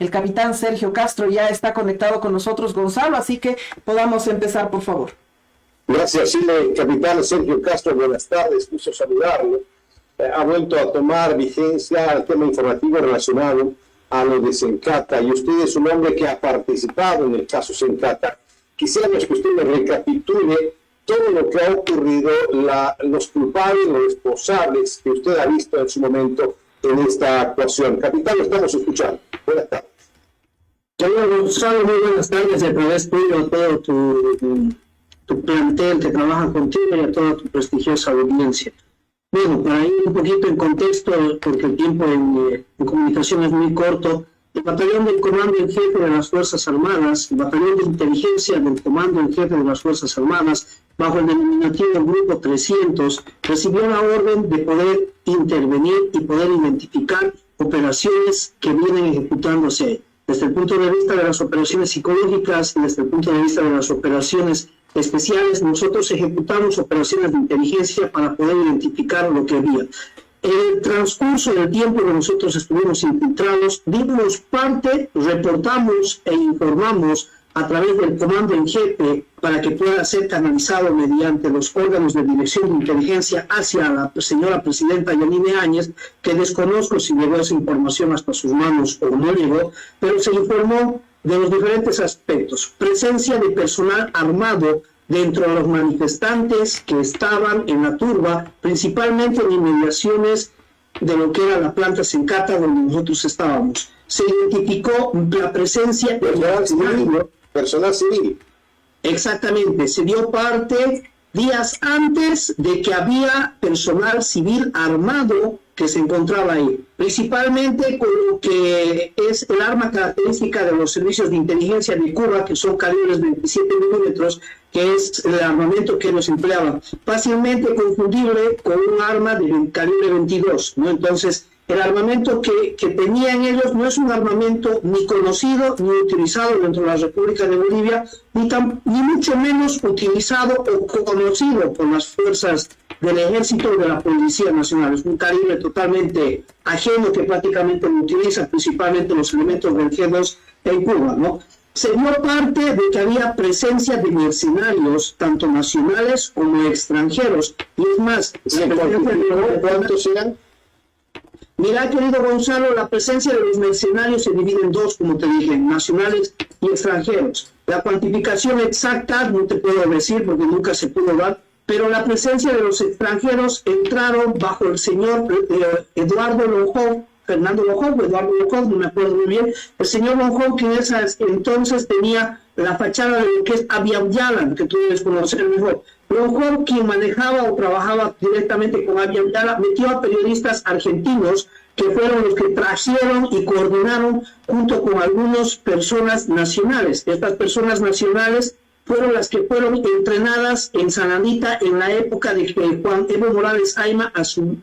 El capitán Sergio Castro ya está conectado con nosotros, Gonzalo, así que podamos empezar, por favor. Gracias, sí, capitán Sergio Castro, buenas tardes, gusto saludarlo. Ha vuelto a tomar vigencia el tema informativo relacionado a lo de Sencata, y usted es un hombre que ha participado en el caso Sencata. Quisiéramos que usted me recapitule todo lo que ha ocurrido, los culpables, los responsables que usted ha visto en su momento en esta actuación. Capitán, lo estamos escuchando. Buenas tardes. Señor Gonzalo, muy buenas tardes, y a través tuyo a todo tu plantel que trabaja contigo y a toda tu prestigiosa audiencia. Bueno, para ir un poquito en contexto, porque el tiempo en comunicación es muy corto, el batallón del Comando en Jefe de las Fuerzas Armadas, el batallón de inteligencia del Comando en Jefe de las Fuerzas Armadas, bajo el denominativo del Grupo 300, recibió la orden de poder intervenir y poder identificar operaciones que vienen ejecutándose desde el punto de vista de las operaciones psicológicas y desde el punto de vista de las operaciones especiales. Nosotros ejecutamos operaciones de inteligencia para poder identificar lo que había. En el transcurso del tiempo que nosotros estuvimos infiltrados, dimos parte, reportamos e informamos a través del comando en jefe para que pueda ser canalizado mediante los órganos de dirección de inteligencia hacia la señora presidenta Yanine Áñez, que desconozco si llegó esa información hasta sus manos o no llegó, pero se informó de los diferentes aspectos. Presencia de personal armado dentro de los manifestantes que estaban en la turba, principalmente en inmediaciones de lo que era la planta Sencata donde nosotros estábamos. Se identificó la presencia de personal civil. Exactamente, se dio parte días antes de que había personal civil armado que se encontraba ahí, principalmente con lo que es el arma característica de los servicios de inteligencia de Cuba, que son calibres 27 milímetros, que es el armamento que ellos empleaban, fácilmente confundible con un arma de calibre 22, ¿no? Entonces, el armamento que tenían ellos no es un armamento ni conocido ni utilizado dentro de la República de Bolivia, ni mucho menos utilizado o conocido por las fuerzas del Ejército o de la Policía Nacional. Es un calibre totalmente ajeno que prácticamente lo utilizan principalmente los elementos del G2 en Cuba, ¿no? Se dio parte de que había presencia de mercenarios, tanto nacionales como extranjeros. Y es más, ¿cuántos eran? Mira, querido Gonzalo, la presencia de los mercenarios se divide en dos, como te dije, nacionales y extranjeros. La cuantificación exacta no te puedo decir porque nunca se pudo dar, pero la presencia de los extranjeros entraron bajo el señor Eduardo Lonjón, Fernando Lonjón, Eduardo Lonjón, no me acuerdo muy bien, el señor Lonjón, que en esas entonces tenía la fachada de lo que es Aviam Yalan, que tú debes conocer mejor. Lonjón, quien manejaba o trabajaba directamente con Aviam Yalan, metió a periodistas argentinos que fueron los que trajeron y coordinaron junto con algunas personas nacionales. Estas personas nacionales fueron las que fueron entrenadas en San Anita en la época de que Juan Evo Morales Ayma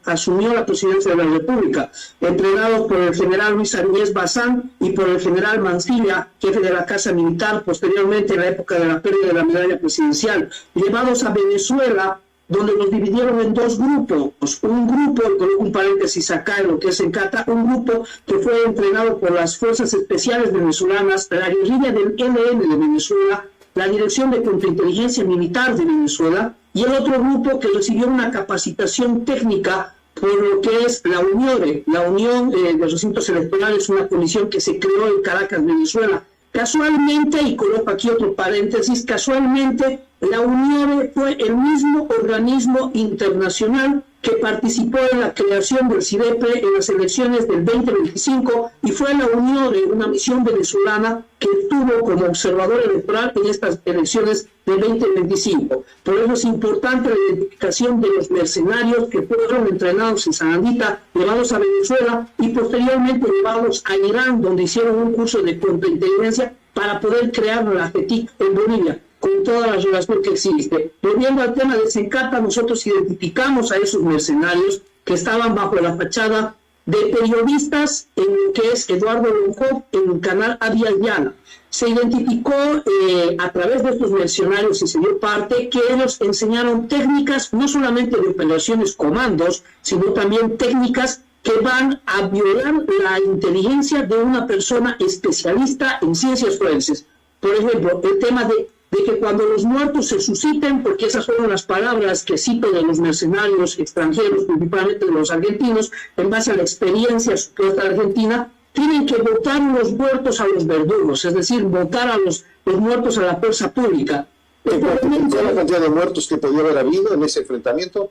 asumió la presidencia de la República, entrenados por el general Luis Ariñez Bazán y por el general Mancilla, jefe de la Casa Militar, posteriormente en la época de la pérdida de la medalla presidencial, llevados a Venezuela, donde los dividieron en dos grupos. Un grupo, y coloco un paréntesis acá en lo que es Sencata, un grupo que fue entrenado por las Fuerzas Especiales Venezolanas, la guerrilla del ELN de Venezuela, la Dirección de Contrainteligencia Militar de Venezuela, y el otro grupo que recibió una capacitación técnica por lo que es la UNIORE. La Unión de Recintos Electorales, una comisión que se creó en Caracas, Venezuela. Casualmente, y coloco aquí otro paréntesis, casualmente la UNIORE fue el mismo organismo internacional que participó en la creación del CIDEPRE en las elecciones del 2025, y fue la UNIORE, una misión venezolana que estuvo como observador electoral en estas elecciones del 2025. Por eso es importante la identificación de los mercenarios que fueron entrenados en San Anita, llevados a Venezuela y posteriormente llevados a Irán, donde hicieron un curso de contrainteligencia para poder crear la FETIC en Bolivia, con toda la relación que existe. Volviendo al tema de Sencata, nosotros identificamos a esos mercenarios que estaban bajo la fachada de periodistas en lo que es Eduardo Lonjón en el canal Aviam Yalan. Se identificó a través de estos mercenarios y se dio parte que ellos enseñaron técnicas no solamente de operaciones comandos, sino también técnicas que van a violar la inteligencia de una persona especialista en ciencias forenses. Por ejemplo, el tema de que cuando los muertos se susciten, porque esas fueron las palabras que cito de los mercenarios extranjeros, principalmente de los argentinos, en base a la experiencia supuesta argentina, tienen que votar los muertos a los verdugos, es decir, votar a los muertos a la fuerza pública. ¿Cuál es la cantidad de muertos que podría haber habido en ese enfrentamiento?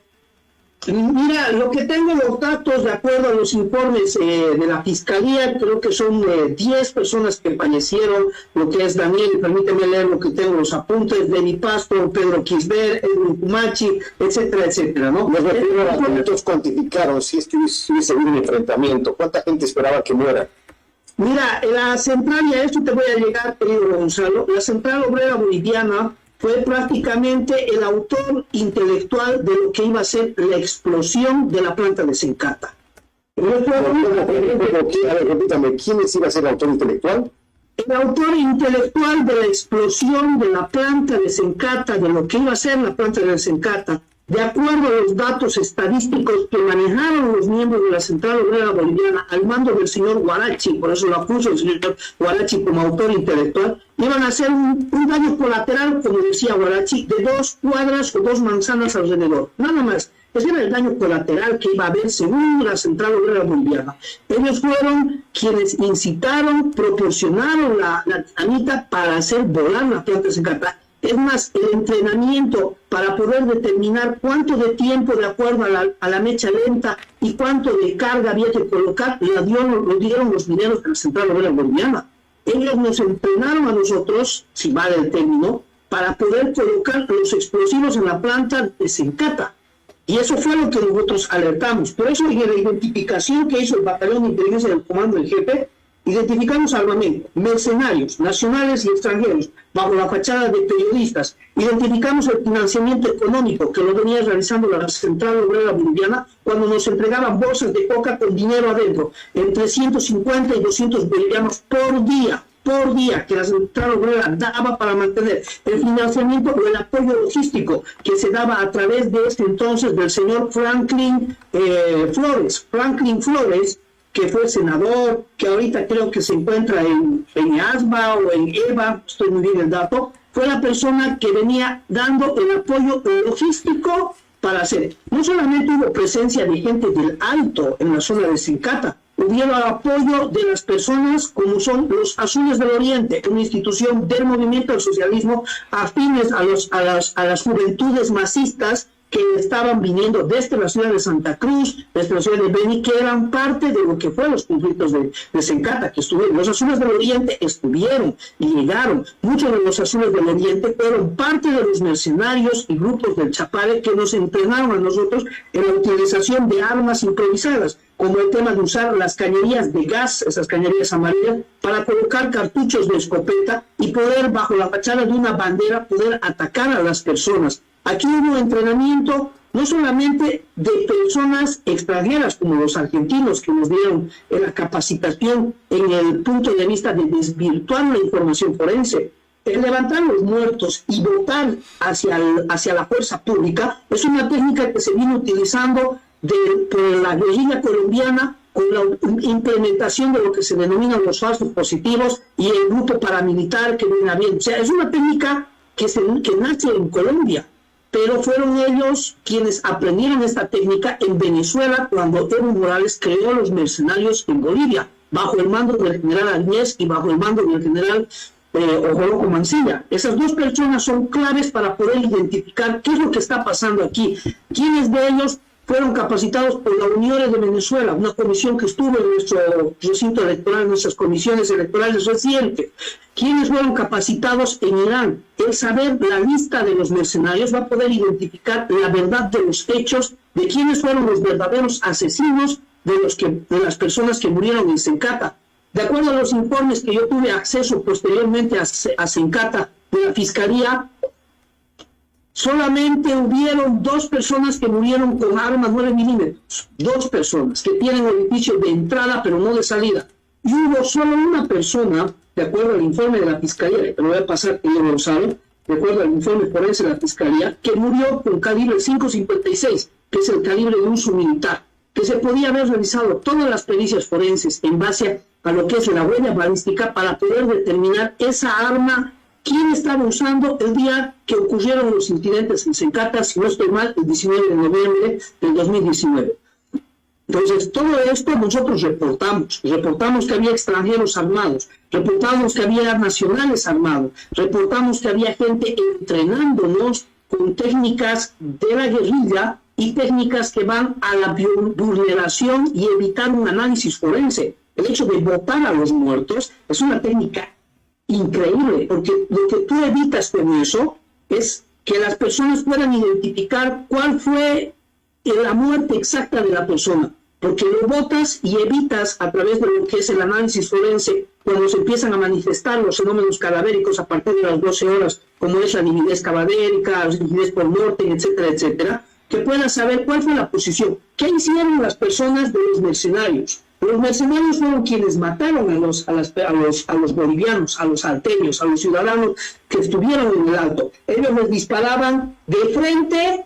Mira, lo que tengo los datos, de acuerdo a los informes de la Fiscalía, creo que son 10 personas que fallecieron, lo que es Daniel, permíteme leer lo que tengo, los apuntes, Denny Pastor, Pedro Quisber, Edwin Kumachi, etcétera, etcétera, ¿no? Me refiero a cuántos cuantificaron, si es que hubiese habido un enfrentamiento, ¿cuánta gente esperaba que muera? Mira, la central, y a esto te voy a llegar, querido Gonzalo, la Central Obrera Boliviana fue prácticamente el autor intelectual de lo que iba a ser la explosión de la planta de Sencata. Repítame, ¿quién iba a ser el autor intelectual? El autor intelectual de la explosión de la planta de Sencata, de lo que iba a ser la planta de Sencata, de acuerdo a los datos estadísticos que manejaron los miembros de la Central Obrera Boliviana al mando del señor Guarachi, por eso lo acuso el señor Guarachi como autor intelectual, iban a hacer un daño colateral, como decía Guarachi, de 2 cuadras o 2 manzanas alrededor, nada más. Ese era el daño colateral que iba a haber según la Central Obrera Boliviana. Ellos fueron quienes incitaron, proporcionaron la dinamita para hacer volar la planta de Sencata. Es más, el entrenamiento para poder determinar cuánto de tiempo, de acuerdo a la mecha lenta, y cuánto de carga había que colocar, lo dieron los mineros de la Central Obrera Boliviana. Ellos nos entrenaron a nosotros, si vale el término, para poder colocar los explosivos en la planta de Sencata. Y eso fue lo que nosotros alertamos. Por eso, en la identificación que hizo el Batallón de Inteligencia del Comando del Jefe, identificamos armamento, mercenarios, nacionales y extranjeros, bajo la fachada de periodistas. Identificamos el financiamiento económico que lo venía realizando la Central Obrera Boliviana cuando nos entregaban bolsas de coca con dinero adentro, entre 150 y 200 bolivianos por día, que la Central Obrera daba para mantener el financiamiento o el apoyo logístico que se daba a través de este entonces del señor Franklin Flores, que fue senador, que ahorita creo que se encuentra en ASBA o en EVA, estoy muy bien el dato, fue la persona que venía dando el apoyo logístico para hacer. No solamente hubo presencia de gente del Alto en la zona de Sencata, hubo apoyo de las personas como son los Azules del Oriente, una institución del movimiento del socialismo afines a las juventudes masistas que estaban viniendo desde la ciudad de Santa Cruz, desde la ciudad de Beni, que eran parte de lo que fueron los conflictos de Sencata, que estuvieron. Los Azules del Oriente estuvieron y llegaron. Muchos de los Azules del Oriente fueron parte de los mercenarios y grupos del Chapare que nos entrenaron a nosotros en la utilización de armas improvisadas, como el tema de usar las cañerías de gas, esas cañerías amarillas, para colocar cartuchos de escopeta y poder, bajo la fachada de una bandera, poder atacar a las personas. Aquí hubo entrenamiento no solamente de personas extranjeras como los argentinos que nos dieron la capacitación en el punto de vista de desvirtuar la información forense. El levantar los muertos y votar hacia la fuerza pública es una técnica que se vino utilizando por la guerrilla colombiana con la implementación de lo que se denominan los falsos positivos y el grupo paramilitar que viene bien. O sea, es una técnica que nace en Colombia, pero fueron ellos quienes aprendieron esta técnica en Venezuela cuando Evo Morales creó los mercenarios en Bolivia, bajo el mando del general Añez y bajo el mando del general Ojoloco Mancilla. Esas dos personas son claves para poder identificar qué es lo que está pasando aquí. ¿Quiénes de ellos fueron capacitados por la Unión de Venezuela, una comisión que estuvo en nuestro recinto electoral, en nuestras comisiones electorales recientes? ¿Quiénes fueron capacitados en Irán? El saber la lista de los mercenarios va a poder identificar la verdad de los hechos, de quiénes fueron los verdaderos asesinos de las personas que murieron en Sencata. De acuerdo a los informes que yo tuve acceso posteriormente a Sencata de la Fiscalía, solamente hubieron 2 personas que murieron con armas 9 milímetros. 2 personas que tienen orificio de entrada pero no de salida. Y hubo solo una persona, de acuerdo al informe de la Fiscalía, que te lo voy a pasar, que yo no lo sabe, de acuerdo al informe forense de la Fiscalía, que murió con calibre 5.56, que es el calibre de uso militar. que se podía haber realizado todas las pericias forenses en base a lo que es la huella balística para poder determinar esa arma, quién estaba usando el día que ocurrieron los incidentes en Sencata, si no estoy mal, el 19 de noviembre del 2019. Entonces, todo esto nosotros reportamos que había extranjeros armados, reportamos que había nacionales armados, reportamos que había gente entrenándonos con técnicas de la guerrilla y técnicas que van a la vulneración y evitar un análisis forense. El hecho de botar a los muertos es una técnica increíble, porque lo que tú evitas con eso es que las personas puedan identificar cuál fue la muerte exacta de la persona, porque lo botas y evitas a través de lo que es el análisis forense, cuando se empiezan a manifestar los fenómenos cadavéricos a partir de las 12 horas, como es la nitidez cadavérica, la nitidez por muerte, etcétera, etcétera, que puedas saber cuál fue la posición. ¿Qué hicieron las personas de los mercenarios? Los mercenarios fueron quienes mataron a los bolivianos, a los salteños, a los ciudadanos que estuvieron en el alto. Ellos les disparaban de frente,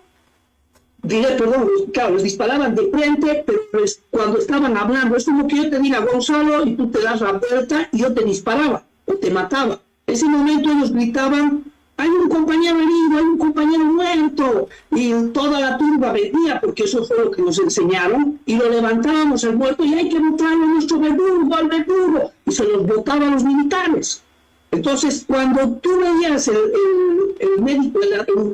les disparaban de frente, pero cuando estaban hablando, es como que yo te diga, Gonzalo, y tú te das la vuelta y yo te disparaba o te mataba. En ese momento ellos gritaban, hay un compañero herido, hay un compañero muerto, y toda la turba venía, porque eso fue lo que nos enseñaron, y lo levantábamos al muerto, y hay que botarlo a nuestro verdugo, al verdugo, y se los botaba a los militares. Entonces, cuando tú veías el médico,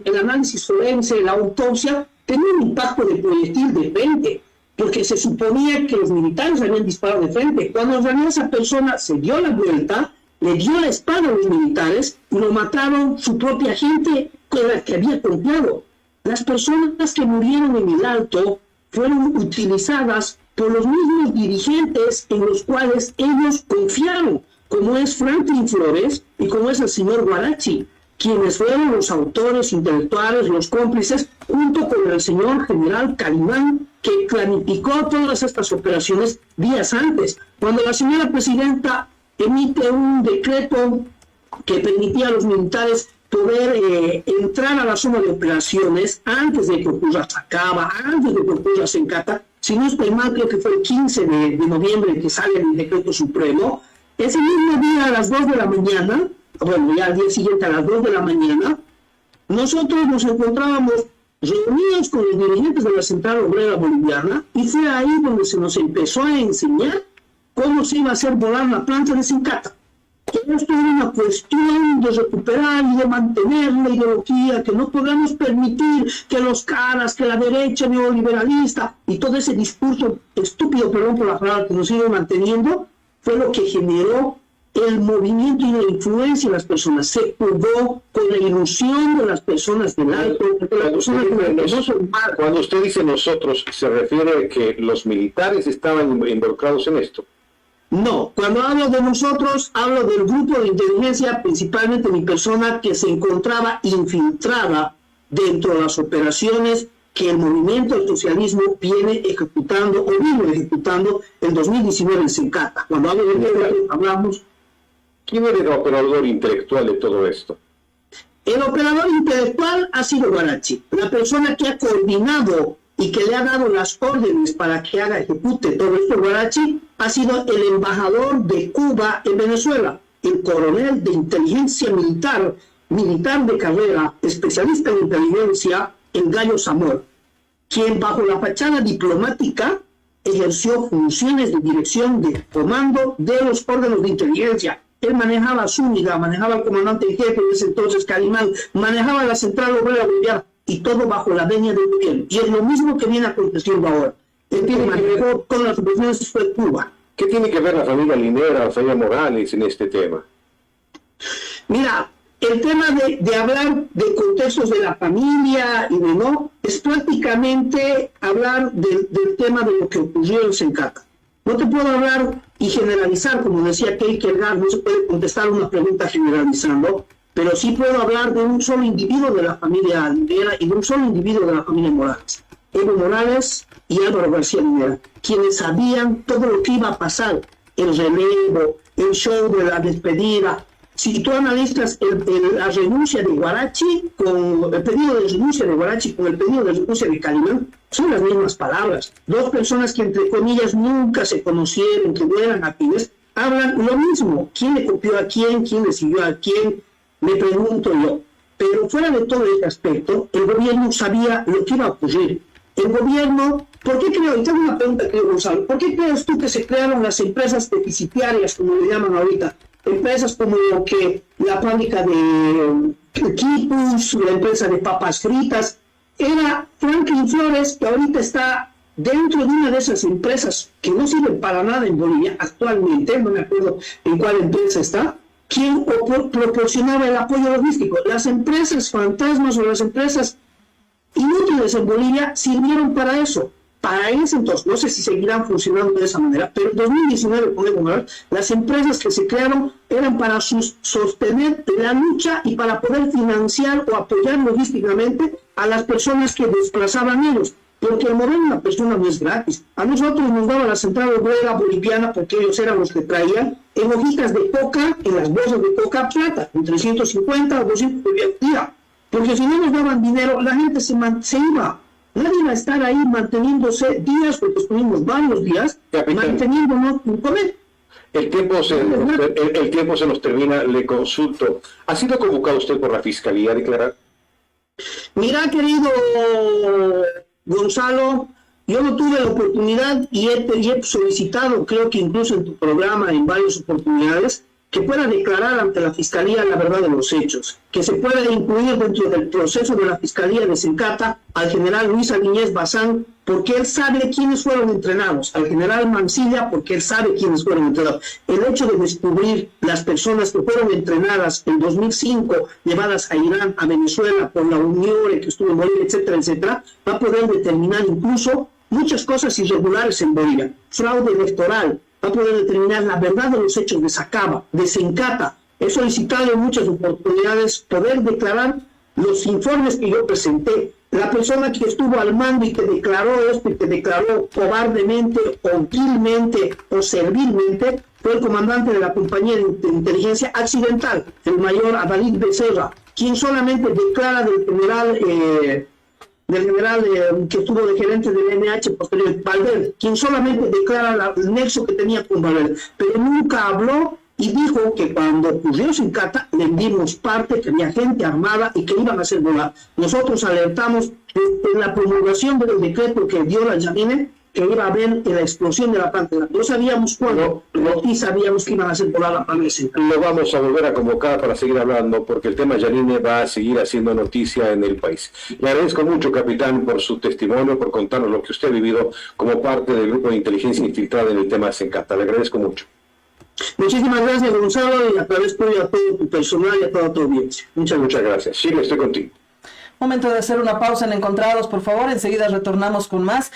el análisis forense, la autopsia, tenía un impacto de proyectil de frente, porque se suponía que los militares habían disparado de frente. Cuando en realidad esa persona se dio la vuelta, le dio la espada a los militares y lo mataron su propia gente con la que había confiado. Las personas que murieron en el alto fueron utilizadas por los mismos dirigentes en los cuales ellos confiaron, como es Franklin Flores y como es el señor Guarachi, quienes fueron los autores intelectuales, los cómplices, junto con el señor general Calimán, que planificó todas estas operaciones días antes. Cuando la señora presidenta emite un decreto que permitía a los militares poder entrar a la zona de operaciones antes de que ocurra Sacaba, antes de que ocurra Sencata, si no estoy mal, creo que fue el 15 de noviembre que sale el decreto supremo. Ese mismo día a las 2 de la mañana, bueno, ya al día siguiente a las 2 de la mañana, nosotros nos encontrábamos reunidos con los dirigentes de la Central Obrera Boliviana, y fue ahí donde se nos empezó a enseñar cómo se iba a hacer volar la planta de Sencata. Esto era una cuestión de recuperar y de mantener la ideología, que no podemos permitir que los caras, que la derecha neoliberalista y todo ese discurso estúpido, perdón por la palabra, que nos sigue manteniendo, fue lo que generó el movimiento y la influencia de las personas. Se jugó con la ilusión de las personas del alto, de las personas que no son malas. Cuando usted dice nosotros, ¿se refiere a que los militares estaban involucrados en esto? No, cuando hablo de nosotros, hablo del grupo de inteligencia, principalmente mi persona, que se encontraba infiltrada dentro de las operaciones que el movimiento del socialismo viene ejecutando o vino ejecutando en 2019 en Sencata. Cuando hablo de hablamos... ¿Quién era el operador intelectual de todo esto? El operador intelectual ha sido Guarachi, la persona que ha coordinado y que le ha dado las órdenes para que ejecute todo esto. Guarachi ha sido el embajador de Cuba en Venezuela, el coronel de inteligencia militar de carrera, especialista en inteligencia, el Gallo Zamora, quien bajo la fachada diplomática ejerció funciones de dirección de comando de los órganos de inteligencia. Él manejaba Zúñiga, manejaba el comandante en jefe de ese entonces, Calimán, manejaba la Central Obrera Boliviana, y todo bajo la venia del gobierno. Y es lo mismo que viene aconteciendo ahora. El que manejó con las operaciones fue Cuba. ¿Qué tiene que ver la familia Linera, la familia Morales en este tema? Mira, el tema de hablar de contextos de la familia y de no, es prácticamente hablar del tema de lo que ocurrió en Sencata. No te puedo hablar y generalizar, como decía Kierkegaard, no se puede contestar una pregunta generalizando, pero sí puedo hablar de un solo individuo de la familia Linera y de un solo individuo de la familia Morales. Evo Morales y Álvaro García Linera, quienes sabían todo lo que iba a pasar, el relevo, el show de la despedida. Si tú analizas la renuncia de Huarachi con el pedido de renuncia de Huarachi con el pedido de renuncia de Calimán, son las mismas palabras. Dos personas que entre comillas nunca se conocieron, que no eran afines, hablan lo mismo. ¿Quién le copió a quién? ¿Quién le siguió a quién? Me pregunto yo. Pero fuera de todo este aspecto, el gobierno sabía lo que iba a ocurrir. El gobierno, ¿por qué creo? Y tengo una pregunta, querido Gonzalo. ¿Por qué crees tú que se crearon las empresas deficitarias, como le llaman ahorita? Empresas como que la fábrica de Quipus, la empresa de papas fritas. Era Franklin Flores, que ahorita está dentro de una de esas empresas que no sirven para nada en Bolivia actualmente, no me acuerdo en cuál empresa está, quien proporcionaba el apoyo logístico. Las empresas fantasmas o las empresas inútiles en Bolivia sirvieron para eso. Para ese entonces, no sé si seguirán funcionando de esa manera, pero en 2019, podemos ver, las empresas que se crearon eran para sostener la lucha y para poder financiar o apoyar logísticamente a las personas que desplazaban ellos. Porque el mover una persona no es gratis. A nosotros nos daba la central obrera boliviana, porque ellos eran los que traían, en hojitas de coca, en las bolsas de coca plata, en 350 o 200 días. Porque si no nos daban dinero, la gente se iba. Nadie va a estar ahí manteniéndose días, porque estuvimos varios días, manteniéndonos sin comer. El tiempo se nos termina, le consulto. ¿Ha sido convocado usted por la Fiscalía a declarar? Mira, querido Gonzalo, yo no tuve la oportunidad y he solicitado, creo que incluso en tu programa, en varias oportunidades, que pueda declarar ante la Fiscalía la verdad de los hechos, que se pueda incluir dentro del proceso de la Fiscalía de Sencata al general Luis Aguiñez Bazán, porque él sabe quiénes fueron entrenados, al general Mancilla, porque él sabe quiénes fueron entrenados. El hecho de descubrir las personas que fueron entrenadas en 2005, llevadas a Irán, a Venezuela, por la Unión que estuvo en Bolivia, etcétera, etcétera, va a poder determinar incluso muchas cosas irregulares en Bolivia, fraude electoral, va a poder determinar la verdad de los hechos de Sacaba, de Sencata. He solicitado en muchas oportunidades poder declarar los informes que yo presenté. La persona que estuvo al mando y que declaró esto y que declaró cobardemente o vilmente o servilmente fue el comandante de la compañía de inteligencia accidental, el mayor Adalid Becerra, quien solamente declara del general que estuvo de gerente del NH posterior, Valverde, quien solamente declara el nexo que tenía con Valverde, pero nunca habló y dijo que cuando ocurrió Sencata le dimos parte, que había gente armada y que iban a hacer volar. Nosotros alertamos en la promulgación del decreto que dio la Yanine que iba a haber la explosión de la planta. No sabíamos cuándo, pero sí sabíamos que iban a hacer volar la planta de Sencata. Lo vamos a volver a convocar para seguir hablando, porque el tema Yanine va a seguir haciendo noticia en el país. Le agradezco mucho, capitán, por su testimonio, por contarnos lo que usted ha vivido como parte del grupo de inteligencia infiltrada en el tema de Sencata. Le agradezco mucho. Muchísimas gracias, Gonzalo, y a través tuyo a todo tu personal y a toda tu audiencia. Muchas gracias. Chile, estoy contigo. Momento de hacer una pausa en Encontrados, por favor. Enseguida retornamos con más.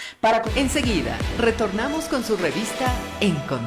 Enseguida retornamos con su revista Encontrados.